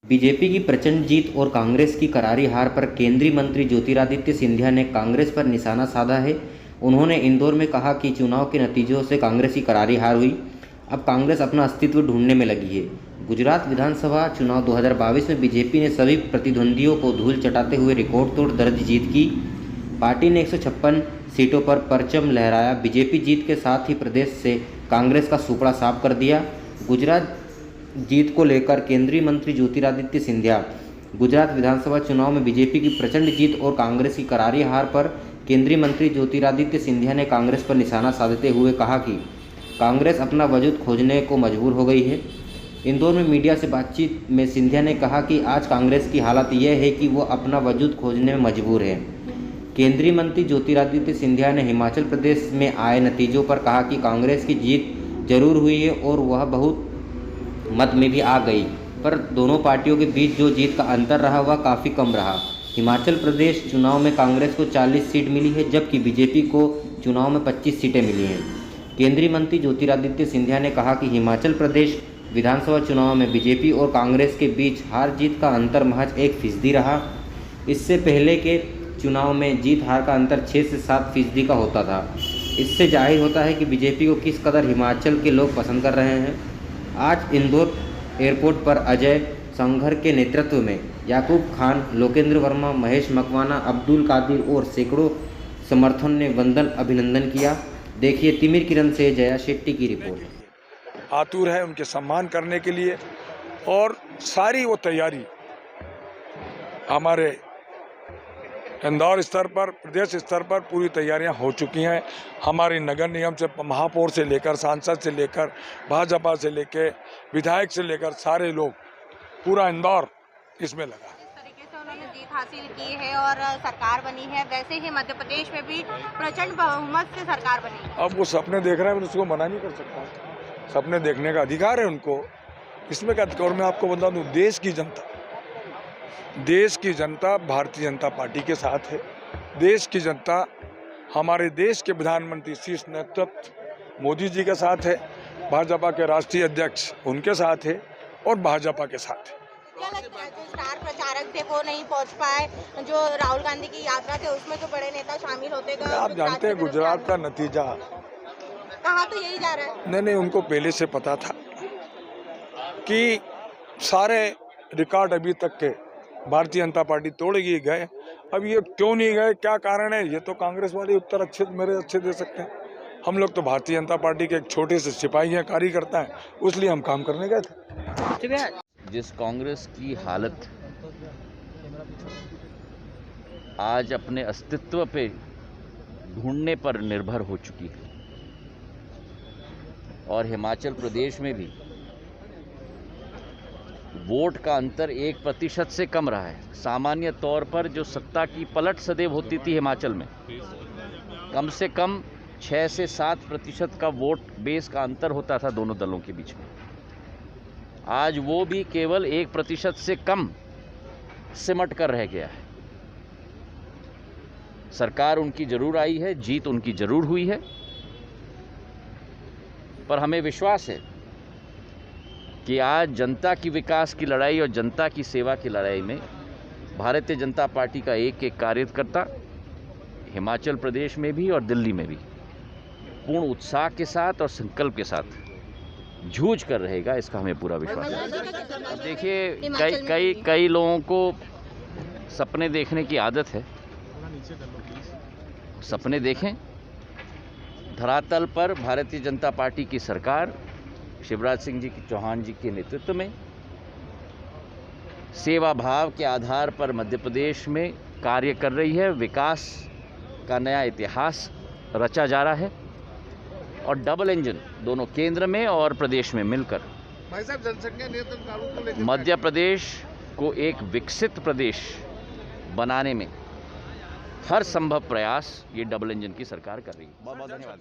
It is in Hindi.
बीजेपी की प्रचंड जीत और कांग्रेस की करारी हार पर केंद्रीय मंत्री ज्योतिरादित्य सिंधिया ने कांग्रेस पर निशाना साधा है। उन्होंने इंदौर में कहा कि चुनाव के नतीजों से कांग्रेस की करारी हार हुई, अब कांग्रेस अपना अस्तित्व ढूंढने में लगी है। गुजरात विधानसभा चुनाव 2022 में बीजेपी ने सभी प्रतिद्वंदियों को धूल चटाते हुए रिकॉर्ड तोड़ दर्ज जीत की। पार्टी ने 156 सीटों पर परचम लहराया। बीजेपी जीत के साथ ही प्रदेश से कांग्रेस का सुपड़ा साफ कर दिया। गुजरात जीत को लेकर केंद्रीय मंत्री ज्योतिरादित्य सिंधिया गुजरात विधानसभा चुनाव में बीजेपी की प्रचंड जीत और कांग्रेस की करारी हार पर केंद्रीय मंत्री ज्योतिरादित्य सिंधिया ने कांग्रेस पर निशाना साधते हुए कहा कि कांग्रेस अपना वजूद खोजने को मजबूर हो गई है। इंदौर में मीडिया से बातचीत में सिंधिया ने कहा कि आज कांग्रेस की हालत यह है कि वो अपना वजूद खोजने में मजबूर है। केंद्रीय मंत्री ज्योतिरादित्य सिंधिया ने हिमाचल प्रदेश में आए नतीजों पर कहा कि कांग्रेस की जीत जरूर हुई है और वह बहुत मत में भी आ गई, पर दोनों पार्टियों के बीच जो जीत का अंतर रहा वह काफ़ी कम रहा। हिमाचल प्रदेश चुनाव में कांग्रेस को 40 सीट मिली है, जबकि बीजेपी को चुनाव में 25 सीटें मिली हैं। केंद्रीय मंत्री ज्योतिरादित्य सिंधिया ने कहा कि हिमाचल प्रदेश विधानसभा चुनाव में बीजेपी और कांग्रेस के बीच हार जीत का अंतर महज 1% रहा। इससे पहले के चुनाव में जीत हार का अंतर 6 से 7% का होता था। इससे जाहिर होता है कि बीजेपी को किस कदर हिमाचल के लोग पसंद कर रहे हैं। आज इंदौर एयरपोर्ट पर अजय संघर के नेतृत्व में याकूब खान, लोकेंद्र वर्मा, महेश मकवाना, अब्दुल कादिर और सैकड़ों समर्थन ने वंदन अभिनंदन किया। देखिए तिमिर किरण से जया शेट्टी की रिपोर्ट। आतुर है उनके सम्मान करने के लिए और सारी वो तैयारी हमारे इंदौर स्तर पर, प्रदेश स्तर पर पूरी तैयारियां हो चुकी हैं। हमारी नगर निगम से, महापौर से लेकर, सांसद से लेकर, भाजपा से लेकर, विधायक से लेकर सारे लोग, पूरा इंदौर इसमें लगा। जिस तरीके से उन्होंने जीत हासिल की है और सरकार बनी है, वैसे ही मध्य प्रदेश में भी प्रचंड बहुमत से सरकार बनी है। अब वो सपने देख रहे हैं, उसको मना नहीं कर सकता। सपने देखने का अधिकार है उनको, इसमें क्या। और मैं आपको बता दूं, देश की जनता भारतीय जनता पार्टी के साथ है। देश की जनता हमारे देश के प्रधानमंत्री शीर्ष नेतृत्व मोदी जी के साथ है, भाजपा के राष्ट्रीय अध्यक्ष उनके साथ है और भाजपा के साथ है। क्या लगता है जो स्टार प्रचारक थे वो नहीं पहुंच पाए, जो राहुल गांधी की यात्रा थे उसमें जो बड़े नेता शामिल होते गए? आप जानते हैं गुजरात का नतीजा कहा तो यही जा रहा है। नहीं, उनको पहले से पता था कि सारे रिकॉर्ड अभी तक के भारतीय जनता पार्टी तोड़ेगी गए। अब ये क्यों नहीं गए, क्या कारण है, ये तो कांग्रेस वाले उत्तर मेरे अच्छे दे सकते हैं। हम लोग तो भारतीय जनता पार्टी के एक छोटे से सिपाही हैं, कार्यकर्ता हैं, इसलिए हम काम करने गए थे। जिस कांग्रेस की हालत आज अपने अस्तित्व पे ढूंढने पर निर्भर हो चुकी है और हिमाचल प्रदेश में भी वोट का अंतर 1% से कम रहा है। सामान्य तौर पर जो सत्ता की पलट सदैव होती थी हिमाचल में, कम से कम 6 से 7% का वोट बेस का अंतर होता था दोनों दलों के बीच में। आज वो भी केवल 1% से कम सिमट कर रह गया है। सरकार उनकी जरूर आई है, जीत उनकी जरूर हुई है, पर हमें विश्वास है कि आज जनता की विकास की लड़ाई और जनता की सेवा की लड़ाई में भारतीय जनता पार्टी का एक एक कार्यकर्ता हिमाचल प्रदेश में भी और दिल्ली में भी पूर्ण उत्साह के साथ और संकल्प के साथ जूझ कर रहेगा, इसका हमें पूरा विश्वास है। देखिए, कई लोगों को सपने देखने की आदत है। सपने देखें। धरातल पर भारतीय जनता पार्टी की सरकार शिवराज सिंह जी चौहान जी के नेतृत्व में सेवा भाव के आधार पर मध्य प्रदेश में कार्य कर रही है। विकास का नया इतिहास रचा जा रहा है और डबल इंजन दोनों केंद्र में और प्रदेश में मिलकर मध्य प्रदेश को एक विकसित प्रदेश बनाने में हर संभव प्रयास ये डबल इंजन की सरकार कर रही है। बहुत बहुत धन्यवाद।